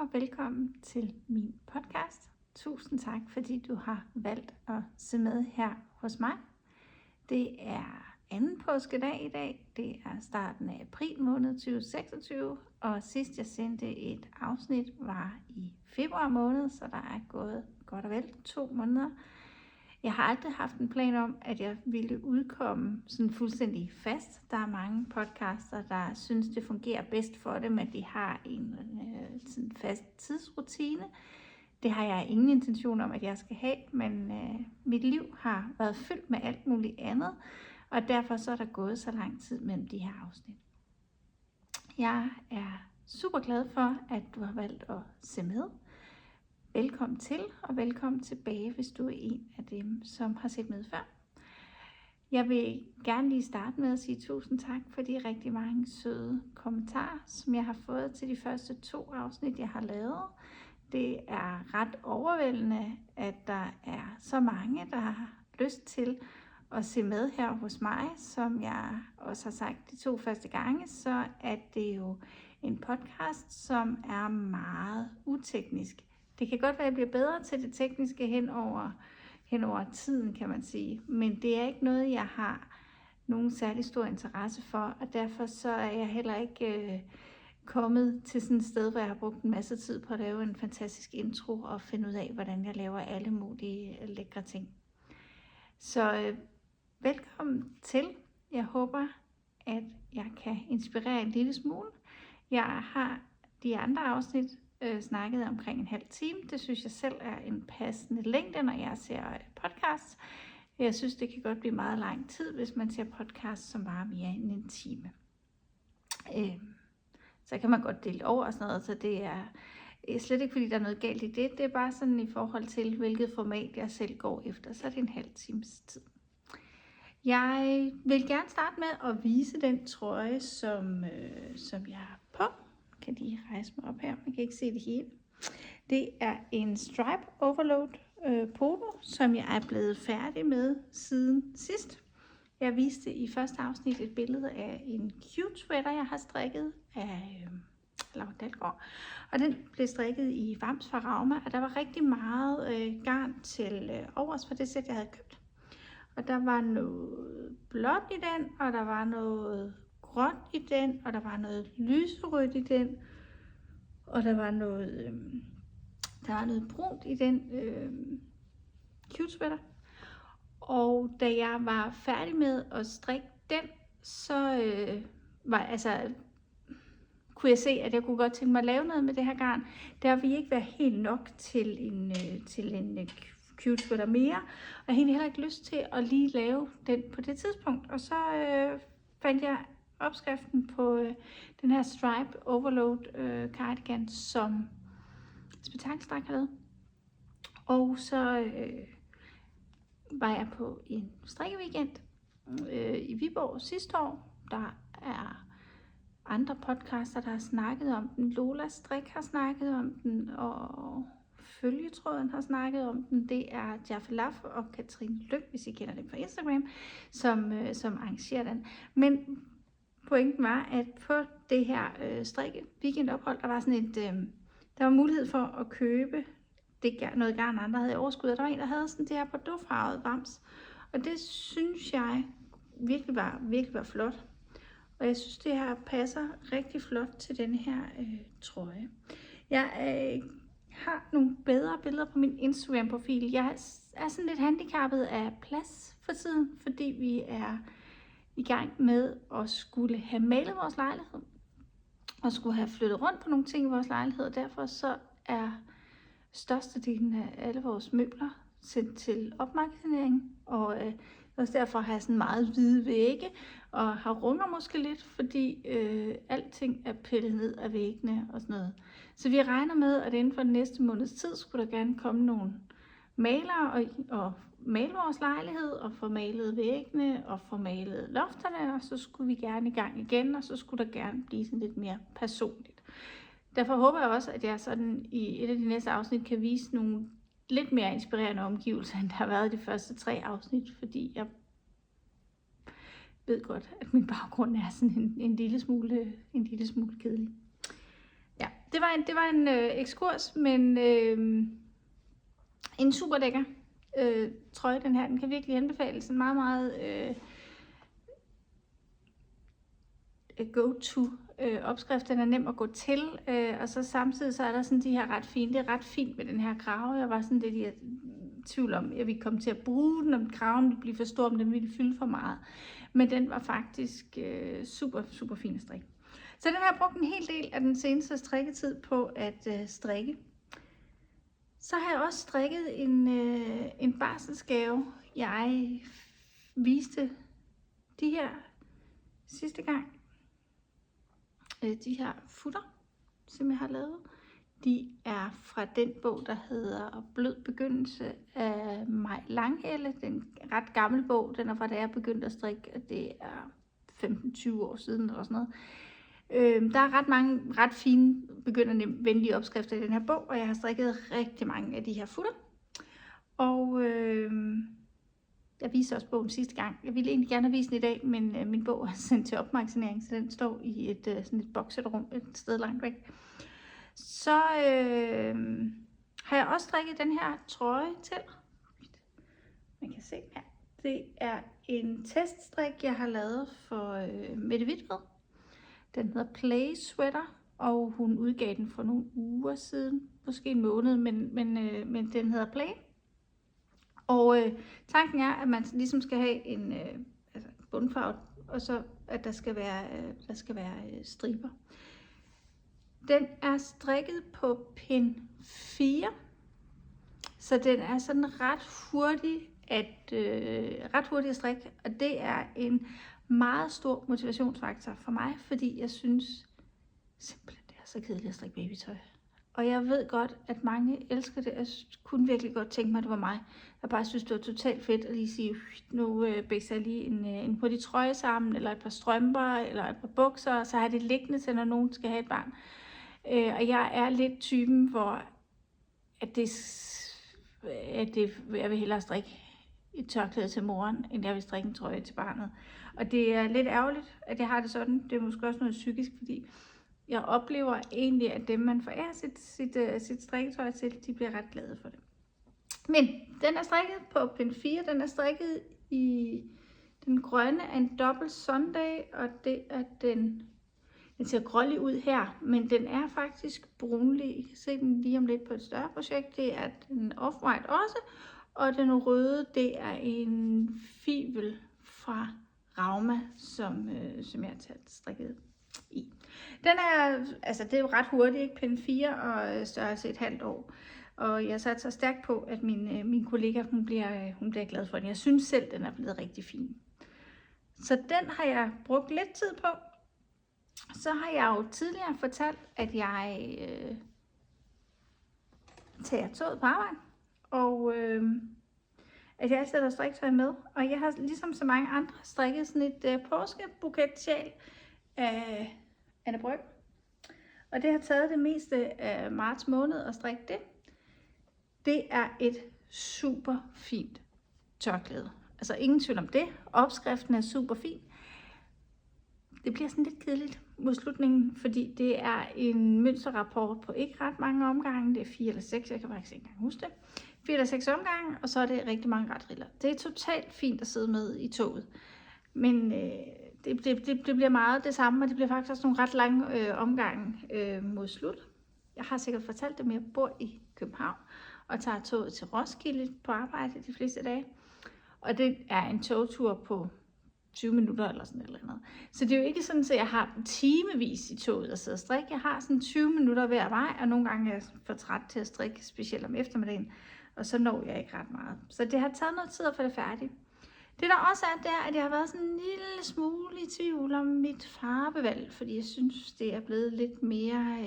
og velkommen til min podcast. Tusind tak, fordi du har valgt at se med her hos mig. Det er anden påskedag i dag. Det er starten af april måned 2026, og sidst jeg sendte et afsnit var i februar måned, så der er gået godt og vel 2 måneder. Jeg har aldrig haft en plan om, at jeg ville udkomme sådan fuldstændig fast. Der er mange podcaster, der synes, det fungerer bedst for dem, at de har en sådan fast tidsrutine. Det har jeg ingen intention om, at jeg skal have, men mit liv har været fyldt med alt muligt andet, og derfor så er der gået så lang tid mellem de her afsnit. Jeg er super glad for, at du har valgt at se med. Velkommen til, og velkommen tilbage, hvis du er en af dem, som har set med før. Jeg vil gerne lige starte med at sige tusind tak for de rigtig mange søde kommentarer, som jeg har fået til de første 2 afsnit, jeg har lavet. Det er ret overvældende, at der er så mange, der har lyst til at se med her hos mig. Som jeg også har sagt de 2 første gange, så er det jo en podcast, som er meget uteknisk. Det kan godt være, at jeg bliver bedre til det tekniske hen over tiden, kan man sige. Men det er ikke noget, jeg har nogen særlig stor interesse for, og derfor så er jeg heller ikke kommet til sådan et sted, hvor jeg har brugt en masse tid på at lave en fantastisk intro og finde ud af, hvordan jeg laver alle mulige lækre ting. Så velkommen til. Jeg håber, at jeg kan inspirere en lille smule. Jeg har de andre afsnit snakket omkring en halv time. Det synes jeg selv er en passende længde, når jeg ser podcasts. Jeg synes, det kan godt blive meget lang tid, hvis man ser podcasts, som varer mere end en time. Så kan man godt dele over og sådan noget, så det er slet ikke, fordi der er noget galt i det. Det er bare sådan i forhold til, hvilket format jeg selv går efter, så er det en halv times tid. Jeg vil gerne starte med at vise den trøje, som jeg har på. Jeg kan lige rejse mig op her, man kan ikke se det hele. Det er en Stripe Overload polo, som jeg er blevet færdig med siden sidst. Jeg viste i første afsnit et billede af en cute sweater, jeg har strikket af Laura Dalgaard. Og den blev strikket i Vams fra Rauma, og der var rigtig meget garn til overs for det sæt, jeg havde købt. Og der var noget blåt i den, og der var noget grønt i den, og der var noget lyserødt i den, og der var noget brunt i den cute sweater. Og da jeg var færdig med at strikke den, så kunne jeg se, at jeg kunne godt tænke mig at lave noget med det her garn. Der ville ikke være helt nok til en cute sweater mere, og jeg havde heller ikke lyst til at lige lave den på det tidspunkt. Og så fandt jeg opskriften på den her Stripe Overload cardigan, som Spetakkelstrik har lavet. Og så var jeg på en strikkeweekend i Viborg sidste år. Der er andre podcaster, der har snakket om den. Lola Strik har snakket om den, og Følgetråden har snakket om den. Det er Jaffe Laf og Katrine Lyk, hvis I kender dem fra Instagram, som arrangerer den. Men pointen var, at på det her strikke weekendophold, der var sådan der var mulighed for at købe noget garn, andre havde i overskud, og der var en, der havde sådan det her bordeauxfarvede Vams. Og det synes jeg virkelig var flot. Og jeg synes, det her passer rigtig flot til den her trøje. Jeg har nogle bedre billeder på min Instagram-profil. Jeg er sådan lidt handicappet af plads for tiden, fordi vi er i gang med at skulle have malet vores lejlighed, og skulle have flyttet rundt på nogle ting i vores lejlighed, og derfor så er størstedelen af alle vores møbler sendt til opmagasinering, og også derfor har jeg sådan meget hvide vægge, og har runger måske lidt, fordi alting er pillet ned af væggene og sådan noget. Så vi regner med, at inden for den næste måneds tid, skulle der gerne komme nogle malere og male vores lejlighed, og få malet væggene, og få malet lofterne, og så skulle vi gerne i gang igen, og så skulle der gerne blive sådan lidt mere personligt. Derfor håber jeg også, at jeg sådan i et af de næste afsnit kan vise nogle lidt mere inspirerende omgivelser, end der har været de første 3 afsnit, fordi jeg ved godt, at min baggrund er sådan en lille smule kedelig. Ja, det var en ekskurs, men en super lækker trøje, den her. Den kan virkelig anbefales. En meget, meget go-to opskrift. Den er nem at gå til, og så samtidig så er der sådan de her ret fine. Det er ret fint med den her krave. Jeg var sådan lidt i tvivl om, at jeg ville komme til at bruge den, om kraven ville blive for stor, om den ville fylde for meget. Men den var faktisk super, super fin at strikke. Så den har jeg brugt en hel del af den seneste strikketid på at strikke. Så har jeg også strikket en barselsgave. Jeg viste de her sidste gang. De her futter, som jeg har lavet, de er fra den bog, der hedder Blød Begyndelse af Maj Langhelle. Det er en ret gammel bog. Den er fra da jeg begyndte at strikke, og det er 15-20 år siden eller sådan noget. Der er ret mange ret fine begyndervenlige opskrifter i den her bog, og jeg har strikket rigtig mange af de her futter. Og jeg viste også bogen sidste gang. Jeg ville egentlig gerne have vist den i dag, men min bog er sendt til opmagasinering, så den står i sådan et bokset rum et sted langt væk. Så har jeg også strikket den her trøje til. Man kan se her. Det er en teststrik, jeg har lavet for Mette Hvidtved. Den hedder Play Sweater, og hun udgav den for nogle uger siden, måske en måned, men den hedder Play. Og tanken er, at man ligesom skal have en bundfarve, og så at der skal være striber. Den er strikket på pin 4, så den er sådan ret hurtig at strikke, og det er en meget stor motivationsfaktor for mig, fordi jeg synes simpelthen, det er så kedeligt at strikke babytøj. Og jeg ved godt, at mange elsker det. Jeg kunne virkelig godt tænke mig, at det var mig. Jeg bare synes, det var totalt fedt at lige sige, nu bæser jeg lige en hurtig trøje sammen, eller et par strømper, eller et par bukser, og så har jeg det liggende til, når nogen skal have et barn. Og jeg er lidt typen, hvor jeg vil hellere strikke et tørklæde til moren, end jeg vil strikke en trøje til barnet. Og det er lidt ærgerligt, at jeg har det sådan. Det er måske også noget psykisk, fordi jeg oplever egentlig, at dem, man forærer sit strikketøj til, de bliver ret glade for det. Men den er strikket på pin 4. Den er strikket i den grønne af en Double Sunday, og det er den ser grålig ud her, men den er faktisk brunlig. I kan se den lige om lidt på et større projekt. Det er den Off-White også, og den røde, det er en fibel fra Rauma, som jeg har taget strikket i. Den er, altså det er jo ret hurtigt, ikke? Pin 4 og størrelse et halvt år. Og jeg satte så stærkt på, at min kollega, hun bliver glad for den. Jeg synes selv, den er blevet rigtig fin. Så den har jeg brugt lidt tid på. Så har jeg jo tidligere fortalt, at jeg tager toget på arbejde, og at jeg altid har strikketøj med. Og jeg har ligesom så mange andre strikket sådan et påskebuket-sjal af Anne Bryg. Og det har taget det meste af marts måned at strikke det. Det er et super fint tørklæde. Altså ingen tvivl om det. Opskriften er super fin. Det bliver sådan lidt kedeligt mod slutningen, fordi det er en mønsterrapport på ikke ret mange omgange. Det er 4 eller 6, jeg kan faktisk ikke engang huske det. 4 eller 6 omgange, og så er det rigtig mange retriller. Det er totalt fint at sidde med i toget. Men det bliver meget det samme, og det bliver faktisk også nogle ret lange omgange mod slut. Jeg har sikkert fortalt dem, at jeg bor i København og tager toget til Roskilde på arbejde de fleste dage. Og det er en togtur på 20 minutter eller sådan eller andet. Så det er jo ikke sådan, at jeg har timevis i toget at sidde og strikke. Jeg har sådan 20 minutter hver vej, og nogle gange er jeg for træt til at strikke, specielt om eftermiddagen. Og så når jeg ikke ret meget. Så det har taget noget tid at få det færdigt. Det der også er, det er, at jeg har været sådan en lille smule i tvivl om mit farvevalg, fordi jeg synes, det er blevet lidt mere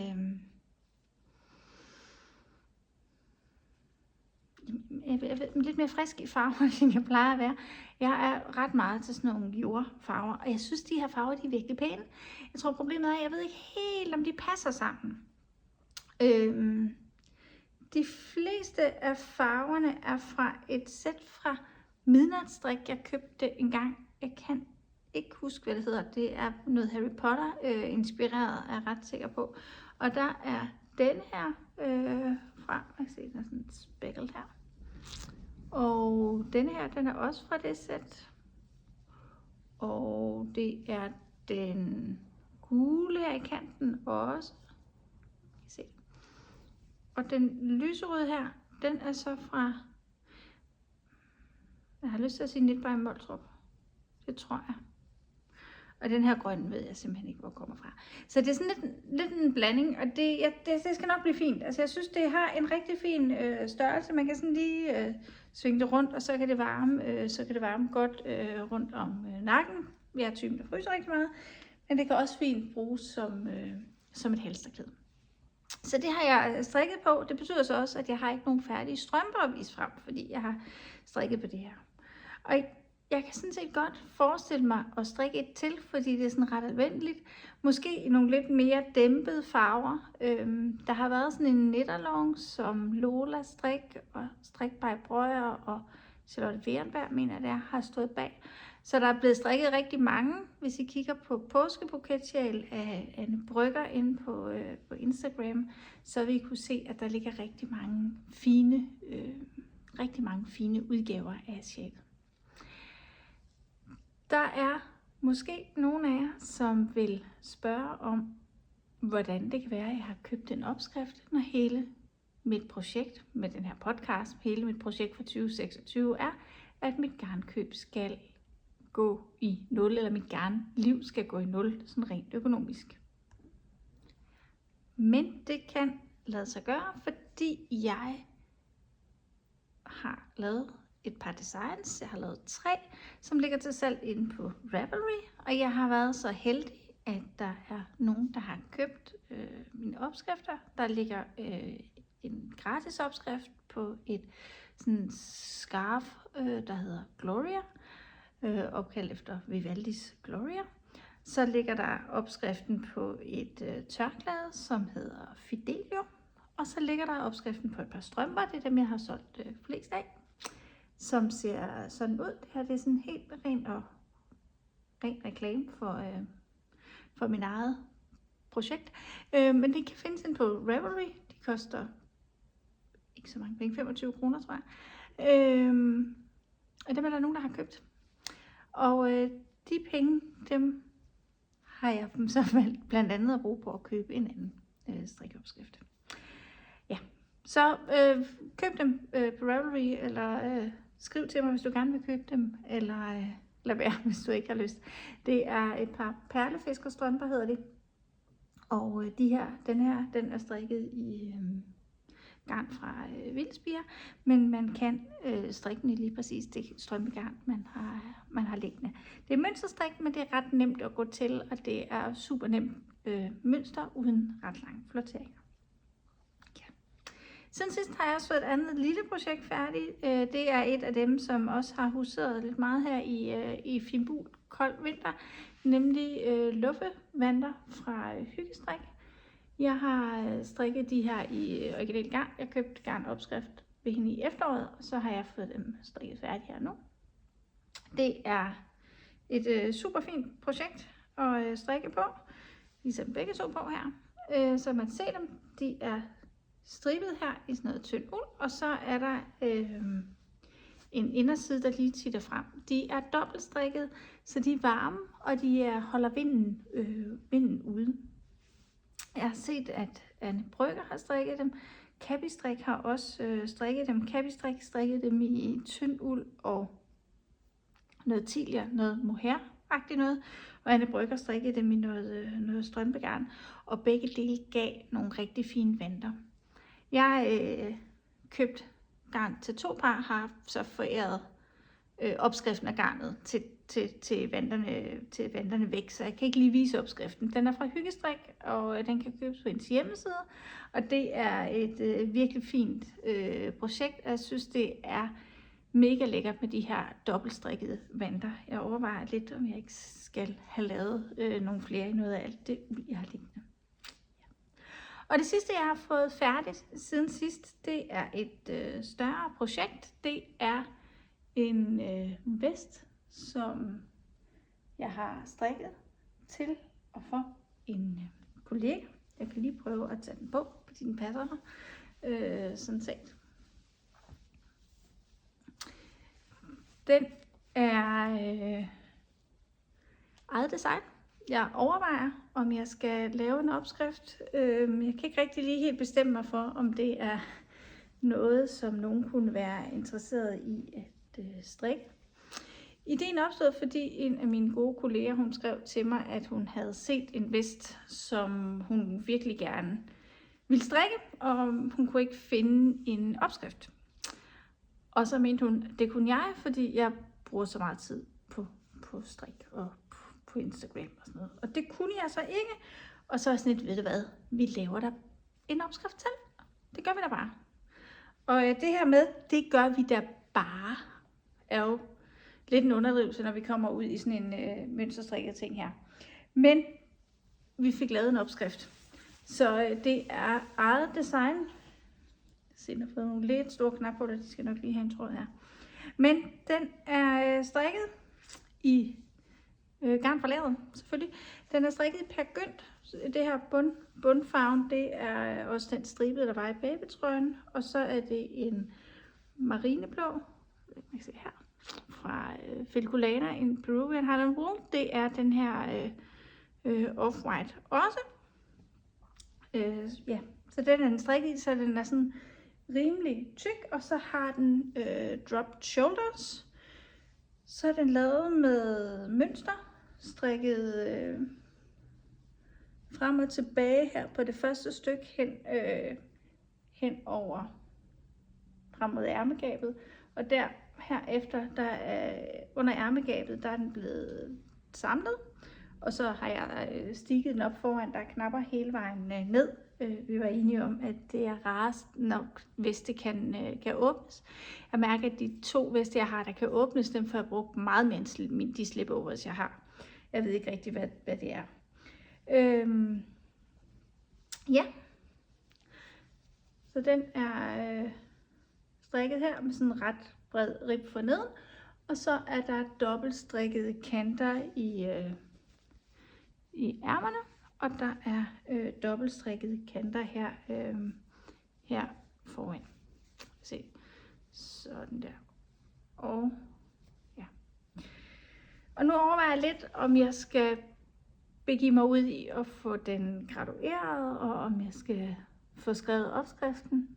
lidt mere frisk i farver, end jeg plejer at være. Jeg er ret meget til sådan nogle jordfarver, og jeg synes, de her farver, de er virkelig pæne. Jeg tror, problemet er, at jeg ved ikke helt, om de passer sammen. De fleste af farverne er fra et sæt fra Midnatsstrik, jeg købte en gang. Jeg kan ikke huske, hvad det hedder. Det er noget Harry Potter inspireret, er jeg ret sikker på. Og der er denne her fra, jeg kan se, der er sådan et spækkel her. Og denne her, den er også fra det sæt. Og det er den gule her i kanten også. Se. Og den lyserøde her, den er så fra, jeg har lyst til at sige Knit by Moltrup. Det tror jeg. Og den her grønne ved jeg simpelthen ikke, hvor kommer fra. Så det er sådan lidt en blanding, og det skal nok blive fint. Altså jeg synes, det har en rigtig fin størrelse. Man kan sådan lige svinge det rundt, og så kan det varme, godt rundt om nakken. Jeg er typen, der fryser rigtig meget, men det kan også fint bruges som et halsterklæde. Så det har jeg strikket på. Det betyder så også, at jeg har ikke nogen færdige strømper at vise frem, fordi jeg har strikket på det her. Og jeg kan sådan set godt forestille mig at strikke et til, fordi det er sådan ret anvendeligt. Måske i nogle lidt mere dæmpede farver. Der har været sådan en knitterlong, som Lola Strik og Strik by Brøger og Charlotte Werenberg, mener jeg, der har stået bag. Så der er blevet strikket rigtig mange. Hvis I kigger på påskebuketsjal af Anne Brygger inde på Instagram, så vil I kunne se, at der ligger rigtig mange fine udgaver af sjalet. Der er måske nogle af jer, som vil spørge om, hvordan det kan være, at jeg har købt en opskrift, når hele mit projekt med den her podcast, hele mit projekt for 2026 er, at mit garnkøb skal gå i 0, eller mit garnliv skal gå i 0, sådan rent økonomisk. Men det kan lade sig gøre, fordi jeg har lavet et par designs. Jeg har lavet 3, som ligger til salg inde på Ravelry, og jeg har været så heldig, at der er nogen, der har købt mine opskrifter. Der ligger en gratis opskrift på et sådan scarf, der hedder Gloria, opkaldt efter Vivaldis Gloria. Så ligger der opskriften på et tørklæde, som hedder Fidelio, og så ligger der opskriften på et par strømper. Det er dem, jeg har solgt flest af, som ser sådan ud. Det her det er sådan helt ren reklame for min eget projekt. Men det kan findes inde på Ravelry. De koster ikke så mange penge, 25 kroner tror jeg. Og dem er der nogen, der har købt. Og de penge, dem har jeg så valgt blandt andet at bruge på at købe en anden strikkeopskrift. Ja, så køb dem på Ravelry, eller skriv til mig, hvis du gerne vil købe dem, eller lad være, hvis du ikke har lyst. Det er et par perlefiskerstrømper, hedder det. Og den er strikket i garn fra Vildspire, men man kan strikke den i lige præcis det strømpegarn, man har liggende. Det er mønsterstrik, men det er ret nemt at gå til, og det er super nemt mønster uden ret lang flottering. Ja. Siden sidst har jeg også fået et andet lille projekt færdigt. Det er et af dem, som også har huseret lidt meget her i Fynbo kold vinter, nemlig luffevanter fra Hyggestrik. Jeg har strikket de her i original garn. Jeg købte garnopskrift ved hende i efteråret, og så har jeg fået dem strikket færdigt her nu. Det er et super fint projekt at strikke på, ligesom begge to på her. Så man ser dem, de er stribet her i sådan noget tynd uld, og så er der en inderside, der lige titter frem. De er dobbeltstrikket, så de er varme, og de holder vinden ude. Jeg har set, at Anne Brygger har strikket dem. Kabistrik har også strikket dem. Kabistrik strikkede dem i tynd uld og noget tidligere, noget mohair-agtigt noget. Og Anne Brygger strikkede dem i noget strømpegarn. Og begge dele gav nogle rigtig fine vanter. Jeg købte garn til 2 par, har så foræret opskriften af garnet til vanterne væk, så jeg kan ikke lige vise opskriften. Den er fra Hyggestrik, og den kan købes på hendes hjemmeside, og det er et virkelig fint projekt. Jeg synes, det er mega lækkert med de her dobbeltstrikkede vanter. Jeg overvejer lidt, om jeg ikke skal have lavet nogle flere i noget af alt det uld, jeg har liggende. Og det sidste, jeg har fået færdigt siden sidst, det er et større projekt. Det er en vest, som jeg har strikket til og for en kollega. Jeg kan lige prøve at tage den på, fordi den passer her. Sådan set. Den er eget design. Jeg overvejer, om jeg skal lave en opskrift. Jeg kan ikke rigtig lige helt bestemme mig for, om det er noget, som nogen kunne være interesseret i at strikke. Ideen opstod, fordi en af mine gode kolleger, hun skrev til mig, at hun havde set en vest, som hun virkelig gerne ville strikke, og hun kunne ikke finde en opskrift. Og så mente hun, at det kunne jeg, fordi jeg bruger så meget tid på strik og på Instagram og sådan noget. Og det kunne jeg så ikke. Og så er sådan lidt, ved du hvad, vi laver der en opskrift til. Det gør vi da bare. Og det her med, det gør vi da bare, er jo lidt en underdrivelse, når vi kommer ud i sådan en mønsterstrikket ting her. Men vi fik lavet en opskrift. Så det er eget design. Se, jeg har fået nogle lidt store knapper, de skal nok lige have en tråd her. Men den er strikket i garn fra lageret, selvfølgelig. Den er strikket i pergynt. Det her bundfarven, det er også den stribede, der var i babytrøjen. Og så er det en marineblå, jeg kan se her, fra Felculana, en Peruvian Highland Wool. Det er den her off-white også. Ja, så den er den strikket i, så den er sådan rimelig tyk, og så har den dropped shoulders. Så er den lavet med mønster, strikket frem og tilbage her på det første stykke hen over frem mod ærmegabet, og der herefter, der er under ærmegabet, der er den blevet samlet, og så har jeg stikket den op foran, der er knapper hele vejen ned. Vi var enige om, at det er rarest nok, hvis det kan åbnes. Jeg mærker, at de 2 veste, jeg har, der kan åbnes, dem får jeg brugt meget mere end de slipovers, jeg har. Jeg ved ikke rigtig, hvad det er. Ja. Så den er strikket her med sådan en ret bred rib for neden. Og så er der dobbeltstrikkede kanter i ærmerne. Og der er dobbeltstrikkede kanter her foran. Se, sådan der. Og ja. Og nu overvejer jeg lidt, om jeg skal begive mig ud i at få den gradueret, og om jeg skal få skrevet opskriften.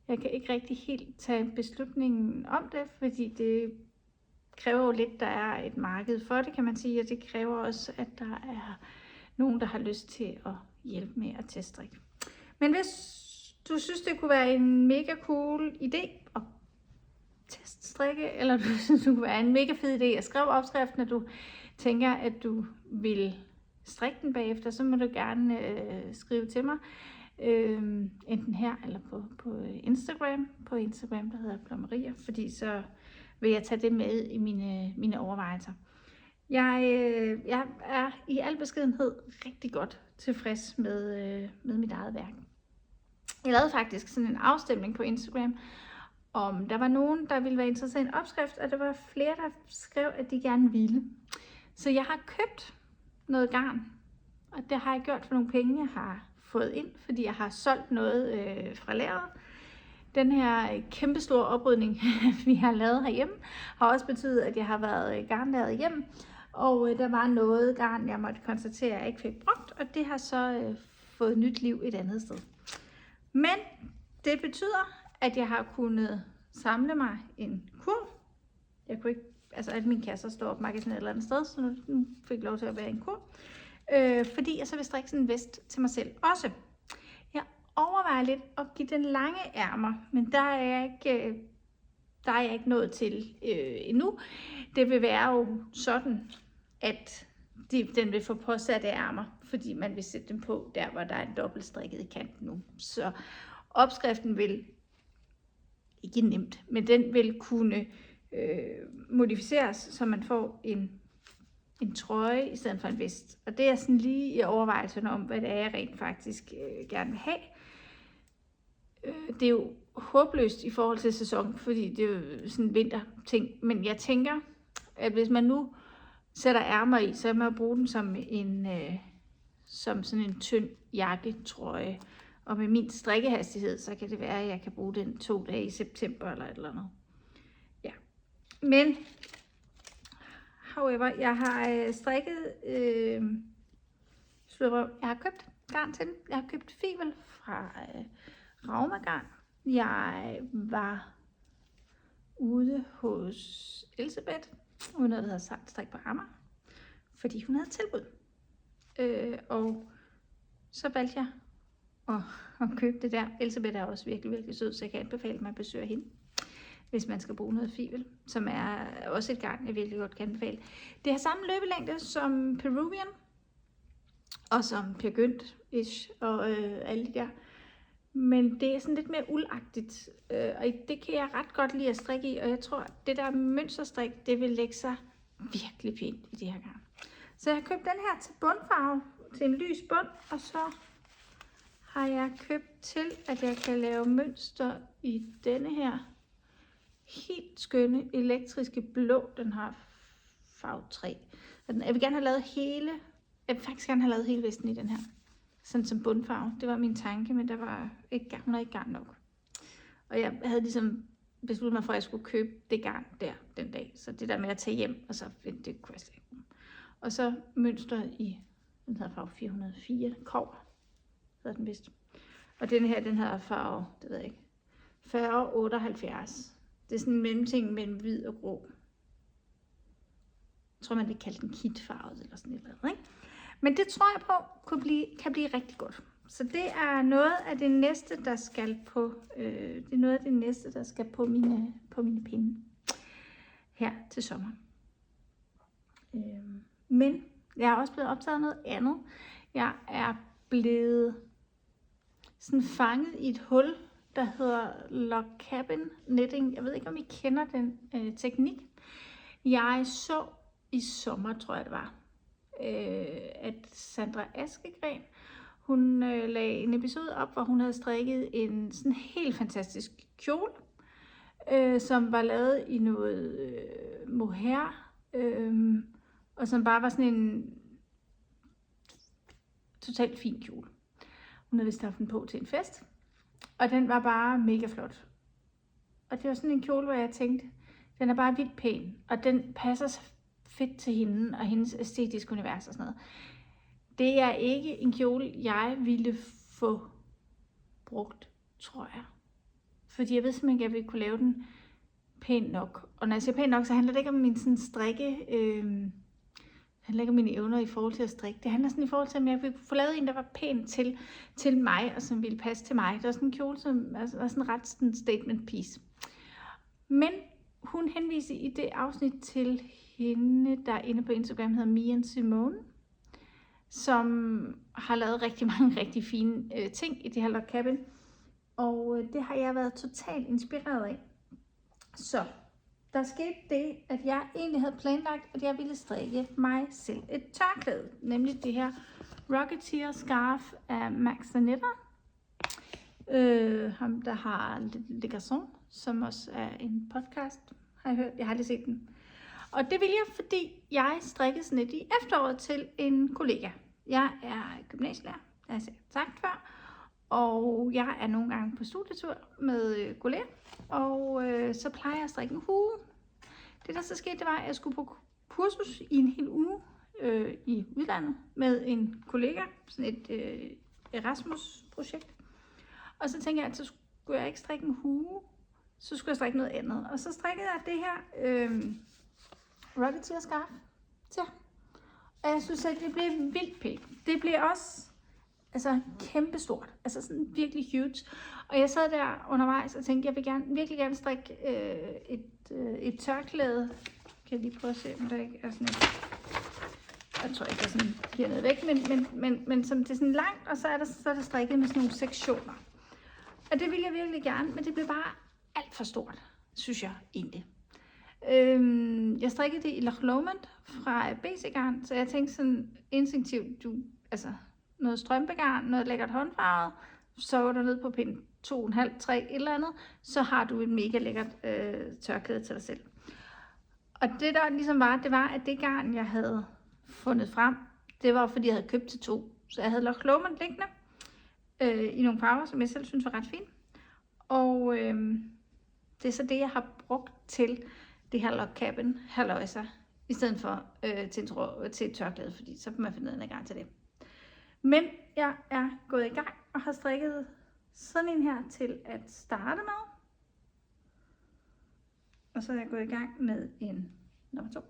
Jeg kan ikke rigtig helt tage beslutningen om det, fordi det kræver jo lidt, der er et marked for det, kan man sige, og det kræver også, at der er nogen, der har lyst til at hjælpe med at teststrikke. Men hvis du synes, det kunne være en mega cool idé at teststrikke, eller du synes, det kunne være en mega fed idé at skrive opskriften, og du tænker, at du vil strikke den bagefter, så må du gerne skrive til mig. Enten her eller på Instagram. På Instagram, der hedder Blommerier, fordi så vil jeg tage det med i mine overvejelser. Jeg er i al beskedenhed rigtig godt tilfreds med mit eget værk. Jeg lavede faktisk sådan en afstemning på Instagram, om der var nogen, der ville være interesseret i en opskrift, og der var flere, der skrev, at de gerne ville. Så jeg har købt noget garn, og det har jeg gjort for nogle penge, jeg har fået ind, fordi jeg har solgt noget fra lageret. Den her kæmpestore oprydning, vi har lavet herhjemme, har også betydet, at jeg har været garnlaget hjem. Og der var noget garn, jeg måtte konstatere, at jeg ikke fik brugt, og det har så fået nyt liv et andet sted. Men det betyder, at jeg har kunnet samle mig en kurv. Jeg kunne ikke, altså alle mine kasser står opmagasineret et eller andet sted, så nu fik jeg lov til at være en kurv. Fordi jeg så vil strikke sådan en vest til mig selv også. Jeg overvejer lidt at give den lange ærmer, men der er jeg ikke nået til endnu. Det vil være jo sådan, at den vil få påsatte ærmer, fordi man vil sætte dem på der, hvor der er en dobbeltstrikket i kanten nu. Så opskriften vil, ikke nemt, men den vil kunne modificeres, så man får en trøje i stedet for en vest. Og det er sådan lige i overvejelserne om, hvad det er, jeg rent faktisk gerne vil have. Det er jo håbløst i forhold til sæson, fordi det er jo sådan en vinterting. Men jeg tænker, at hvis man nu sætter ærmer i, så må man bruge den som som sådan en tynd jakketrøje. Og med min strikkehastighed, så kan det være, at jeg kan bruge den 2 dage i september eller et eller andet. Ja. Men, however, jeg har strikket, jeg har købt garn til den. Jeg har købt fivel fra Rauma Garn. Jeg var ude hos Elisabeth, hun havde været strik på Amager, fordi hun havde tilbud. Og så valgte jeg at købe det der. Elisabeth er også virkelig, virkelig sød, så jeg kan anbefale mig at besøge hende, hvis man skal bruge noget fivel, som er også et garn, jeg virkelig godt kan anbefale. Det har samme løbelængde som Peruvian, og som Per Gynt-ish, og alle de der. Men det er sådan lidt mere uldagtigt, og det kan jeg ret godt lide at strikke i, og jeg tror, at det der mønsterstrik, det vil lægge sig virkelig pænt i det her garn. Så jeg har købt den her til bundfarve, til en lys bund, og så har jeg købt til, at jeg kan lave mønster i denne her helt skønne elektriske blå. Den har farve 3. Jeg vil gerne have lavet hele, jeg vil faktisk gerne have lavet hele vesten i den her. Sådan som bundfarve. Det var min tanke, men der var ikke garn nok. Og jeg havde ligesom besluttet mig for, at jeg skulle købe det garn der den dag. Så det der med at tage hjem, og så finde det kunne jeg slet ikke. Og så mønster i, den hedder farve 404, kobber, hedder den vist. Og den her, den hedder farve, det ved jeg ikke, 4078. Det er sådan en mellemting mellem hvid og grå. Jeg tror, man vil kalde den kitfarvet eller sådan et eller andet, ikke? Men det tror jeg på kan blive rigtig godt. Så det er noget af det næste, der skal på, mine pinde her til sommer. Men jeg er også blevet optaget af noget andet. Jeg er blevet sådan fanget i et hul, der hedder log cabin knitting. Jeg ved ikke, om I kender den teknik. Jeg så i sommer, tror jeg det var, at Sandra Askegren, hun lagde en episode op, hvor hun havde strikket en sådan helt fantastisk kjole, som var lavet i noget mohair, og som bare var sådan en totalt fin kjole. Hun havde vist haft den på til en fest, og den var bare mega flot. Og det var sådan en kjole, hvor jeg tænkte, den er bare vildt pæn, og den passer så fedt til hende og hendes æstetiske univers og sådan noget. Det er ikke en kjole, jeg ville få brugt, tror jeg. Fordi jeg ved simpelthen ikke, at jeg ville kunne lave den pæn nok. Og når jeg siger pæn nok, så handler det ikke om min sådan strikke, handler ikke om mine evner i forhold til at strikke. Det handler sådan i forhold til, at jeg ville få lavet en, der var pæn til mig, og som ville passe til mig. Det var sådan en kjole, som var sådan ret sådan statement piece. Men hun henviser i det afsnit til hende, der inde på Instagram hedder Mia Simone, som har lavet rigtig mange rigtig fine ting i det her log cabin. Og det har jeg været totalt inspireret af. Så der skete det, at jeg egentlig havde planlagt, at jeg ville strikke mig selv et tørklæde. Nemlig det her Rocketeer Scarf af Max Zanetter. Ham der har Le Garçon, som også er en podcast, har jeg hørt. Jeg har aldrig set den. Og det vil jeg, fordi jeg strikkede sådan et i efteråret til en kollega. Jeg er gymnasielærer, jeg har sagt før. Og jeg er nogle gange på studietur med kolleger. Og så plejer jeg at strikke en hue. Det der så skete, det var, at jeg skulle på kursus i en hel uge i udlandet med en kollega. Sådan et Erasmus-projekt. Og så tænkte jeg, at så skulle jeg ikke strikke en hue. Så skulle jeg strikke noget andet. Og så strikkede jeg det her Rocketeer Scarf til. Og jeg synes, at det blev vildt pænt. Det blev også kæmpestort. Altså sådan virkelig huge. Og jeg sad der undervejs og tænkte, jeg vil virkelig gerne strikke et tørklæde. Kan jeg lige prøve at se, om der ikke er sådan et. Jeg tror ikke, der er sådan hernede væk. Men som det er sådan langt, og så er der strikket med sådan nogle sektioner. Og det ville jeg virkelig gerne, men det blev bare alt for stort, synes jeg egentlig. Jeg strikkede det i Loch Lomond fra BC Garn, så jeg tænkte sådan instinktivt, noget strømpegarn, noget lækkert håndfarvet, så var du ned på pind 2,5, 3, et eller andet, så har du et mega lækkert tørklæde til dig selv. Og det der ligesom var, det var, at det garn, jeg havde fundet frem, det var fordi jeg havde købt til 2 Så jeg havde Loch Lomond liggende i nogle farver, som jeg selv synes var ret fine. Og det er så det, jeg har brugt til det her Log Cabin halløjser, i stedet for til et tørklæde, fordi så får man finde en gang til det. Men jeg er gået i gang og har strikket sådan en her til at starte med. Og så er jeg gået i gang med en nummer 2.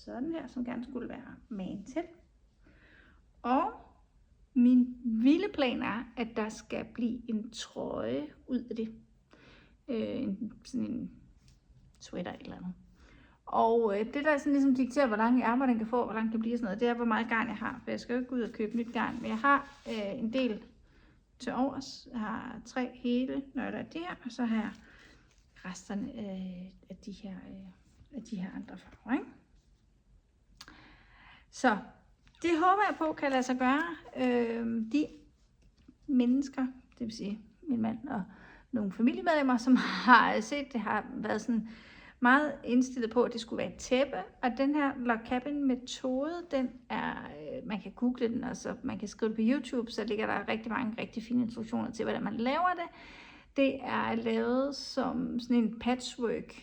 Sådan her, som gerne skulle være magen til. Og min vilde plan er, at der skal blive en trøje ud af det. Sådan en sweater eller andet. Og det der sådan ligesom dikterer, hvor lang ærmer den kan få, hvor lang den kan blive og sådan noget, det er, hvor meget garn jeg har. For jeg skal jo ikke gå ud og købe nyt garn, men jeg har en del til overs. Jeg har 3 hele nøgler af det her, og så har jeg resterne af de her andre farver, ikke? Så det håber jeg på kan lade sig gøre. De mennesker, det vil sige min mand og nogle familiemedlemmer, som har set det, har været sådan meget indstillet på, at det skulle være et tæppe. Og den her Log Cabin metode, den er, man kan google den, og så man kan skrive det på YouTube, så ligger der rigtig mange rigtig fine instruktioner til, hvordan man laver det. Det er lavet som sådan en patchwork.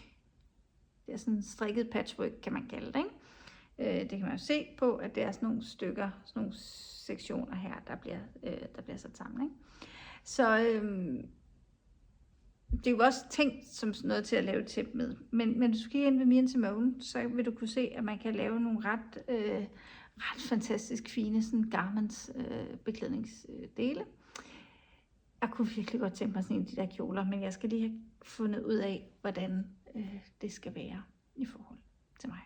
Det er sådan en strikket patchwork, kan man kalde det, ikke? Det kan man jo se på, at det er sådan nogle stykker, sådan nogle sektioner her, der bliver sat sammen, ikke? Så det er jo også tænkt som noget til at lave et tæppe med. Men hvis du kigger ind ved Me and Simone, så vil du kunne se, at man kan lave nogle ret fantastisk fine sådan garments beklædningsdele. Jeg kunne virkelig godt tænke mig sådan en af de der kjoler, men jeg skal lige have fundet ud af, hvordan det skal være i forhold til mig.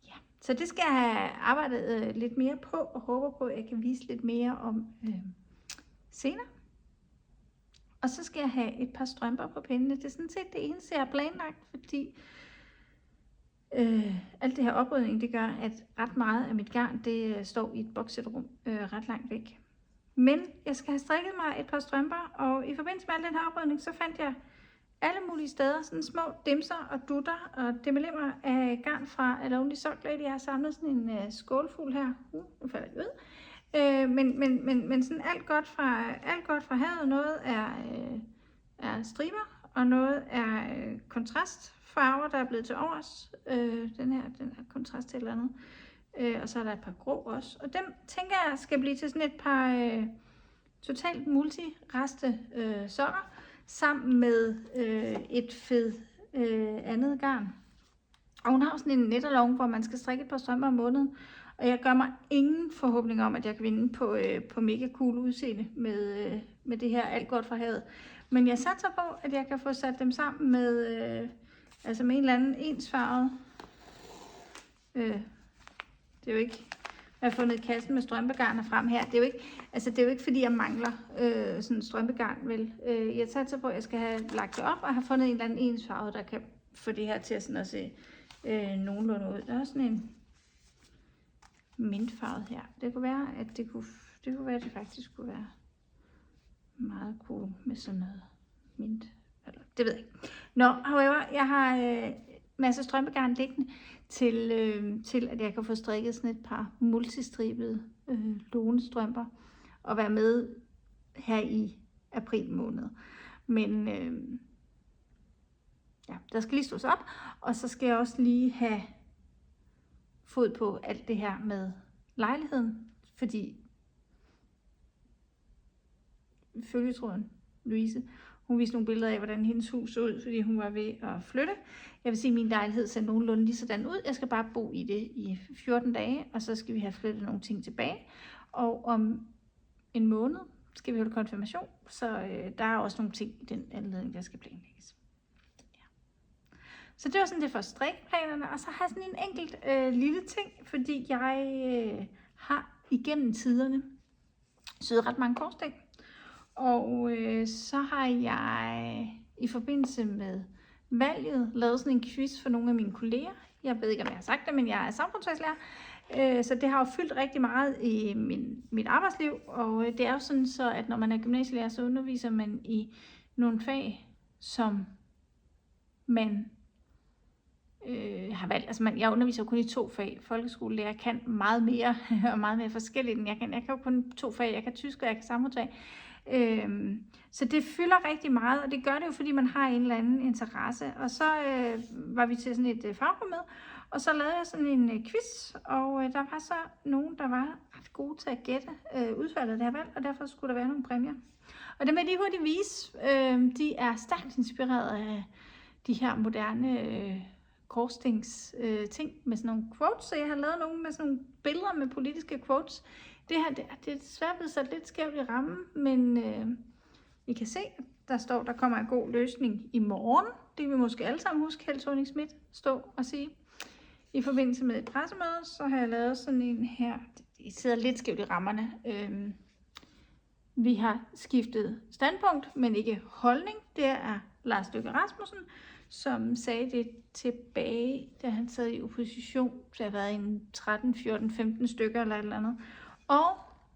Ja, så det skal jeg have arbejdet lidt mere på, og håber på, at jeg kan vise lidt mere om senere. Og så skal jeg have et par strømper på pindene. Det er sådan set det eneste, jeg har planlagt, fordi alt det her oprydning, det gør, at ret meget af mit garn, det står i et boksætrum ret langt væk. Men jeg skal have strikket mig et par strømper, og i forbindelse med al den her oprydning, så fandt jeg alle mulige steder sådan små dimser og dutter og demelimmer af garn fra A Lonely Sock Lady. Jeg har samlet sådan en skålfugl her. Nu falder jeg ud. Men sådan alt godt fra havet. Noget er striber, og noget er kontrastfarver, der er blevet til overs. Den her kontrast til et eller andet. Og så er der et par grå også. Og dem tænker jeg skal blive til sådan et par totalt multi-reste sokker, sammen med et fed andet garn. Og hun har sådan en netterlong, hvor man skal strikke et par strømper om måneden. Og jeg gør mig ingen forhåbning om, at jeg kan vinde på mega cool udseende med det her alt godt fra havet. Men jeg satser på, at jeg kan få sat dem sammen med, med en eller anden ensfarvet. Det er jo ikke, jeg har fundet kassen med strømpegarner frem her. Det er jo ikke fordi jeg mangler sådan strømpegarn, vel. Jeg satser på, at jeg skal have lagt det op og have fundet en eller anden ensfarvet, der kan få det her til at, sådan at se nogenlunde ud. Der er sådan en mintfarvet her. Det kunne være, at det faktisk kunne være meget cool med sådan noget mint. Eller, det ved jeg ikke. However, jeg har masser strømpegarn liggende til at jeg kan få strikket sådan et par multistribede Lone-strømper og være med her i april måned. Men der skal lige stås op, og så skal jeg også lige have fod på alt det her med lejligheden, fordi følgetråden Louise, hun viste nogle billeder af, hvordan hendes hus så ud, fordi hun var ved at flytte. Jeg vil sige, at min lejlighed ser nogenlunde lige sådan ud. Jeg skal bare bo i det i 14 dage, og så skal vi have flyttet nogle ting tilbage. Og om en måned skal vi holde konfirmation, så der er også nogle ting i den anledning, der skal planlægges. Ja. Så det var sådan det for strikplanerne, og så har jeg sådan en enkelt lille ting, fordi jeg har igennem tiderne syet ret mange korsstæng. Og så har jeg i forbindelse med valget lavet sådan en quiz for nogle af mine kolleger. Jeg ved ikke, om jeg har sagt det, men jeg er samfundsfagslærer. Så det har jo fyldt rigtig meget i mit arbejdsliv. Og det er jo sådan så, at når man er gymnasielærer, så underviser man i nogle fag, som man har valgt. Altså jeg underviser jo kun i 2 fag. Folkeskolelærer kan meget mere, og meget mere forskelligt end jeg kan. Jeg kan jo kun 2 fag. Jeg kan tysk, og jeg kan samfundsfag. Så det fylder rigtig meget, og det gør det jo, fordi man har en eller anden interesse. Og så var vi til sådan et faggruppemøde, og så lavede jeg sådan en quiz, og der var så nogen, der var ret gode til at gætte udfaldet af det her valg, og derfor skulle der være nogle præmier. Og dem vil jeg lige hurtigt vise. De er stærkt inspireret af de her moderne korsstings ting med sådan nogle quotes, så jeg har lavet nogle med sådan nogle billeder med politiske quotes. Det her, det er desværre blevet sat lidt skævt i rammen, men I kan se, der står, der kommer en god løsning i morgen. Det vil vi måske alle sammen huske, Helle Thorning-Schmidt stå og sige. I forbindelse med et pressemøde, så har jeg lavet sådan en her. Det sidder lidt skævt i rammerne. Vi har skiftet standpunkt, men ikke holdning. Det er Lars Løkke Rasmussen, som sagde det tilbage, da han sad i opposition. Så har været en 13, 14, 15 stykker eller et eller andet. Og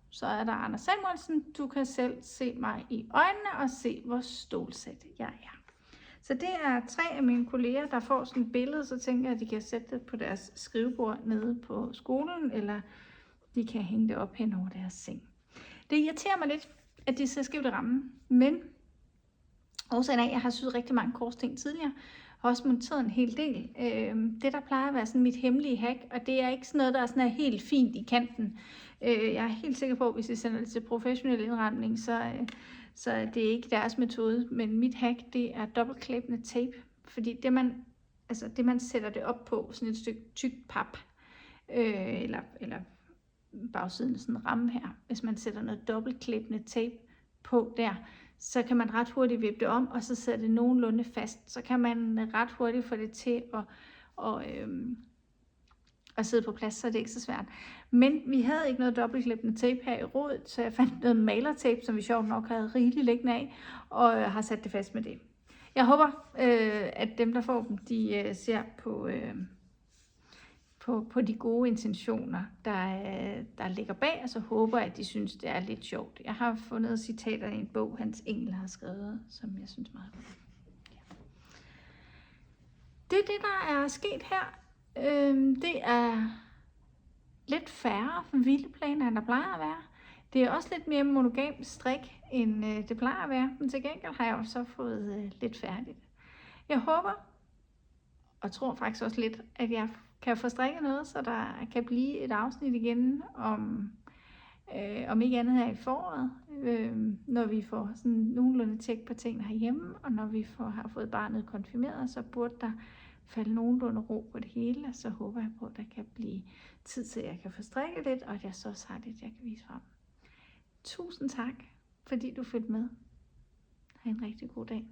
så er der Anders Samuelsen. Du kan selv se mig i øjnene og se, hvor stålsat jeg er. Så det er 3 af mine kolleger, der får sådan et billede, så tænker jeg, at de kan sætte det på deres skrivebord nede på skolen, eller de kan hænge det op hen over deres seng. Det irriterer mig lidt, at de ser skævt i rammen, men årsagen af, at jeg har syet rigtig mange korsting tidligere, har også monteret en hel del. Det, der plejer at være sådan mit hemmelige hack, og det er ikke sådan noget, der er sådan helt fint i kanten. Jeg er helt sikker på, at hvis jeg sender det til professionel indretning, så det er ikke deres metode. Men mit hack, det er dobbeltklæbende tape. Fordi det man sætter det op på, sådan et stykke tykt pap, eller bagsiden af sådan en ramme her. Hvis man sætter noget dobbeltklæbende tape på der, så kan man ret hurtigt vippe det om, og så sætter det nogenlunde fast. Så kan man ret hurtigt få det til at sidde på plads, så det er ikke så svært. Men vi havde ikke noget dobbeltklæbende tape her i rådet, så jeg fandt noget malertape, som vi sjovt nok havde rigeligt liggende af, og har sat det fast med det. Jeg håber, at dem, der får dem, de ser på de gode intentioner, der ligger bag, og så håber jeg, at de synes, det er lidt sjovt. Jeg har fundet citater i en bog, Hans Engel har skrevet, som jeg synes meget godt. Ja. Det er det, der er sket her. Det er lidt færre vilde planer, end der plejer at være. Det er også lidt mere monogam strik, end det plejer at være. Men til gengæld har jeg jo så fået lidt færdigt. Jeg håber, og tror faktisk også lidt, at jeg kan få strikket noget, så der kan blive et afsnit igen om ikke andet her i foråret, når vi får sådan nogenlunde tjek på tingene herhjemme, og når vi har fået barnet konfirmeret, så burde der falde nogenlunde ro på det hele, og så håber jeg på, at der kan blive tid til, at jeg kan få strikket lidt, og at jeg så også har lidt, jeg kan vise frem. Tusind tak, fordi du følte med. Ha' en rigtig god dag.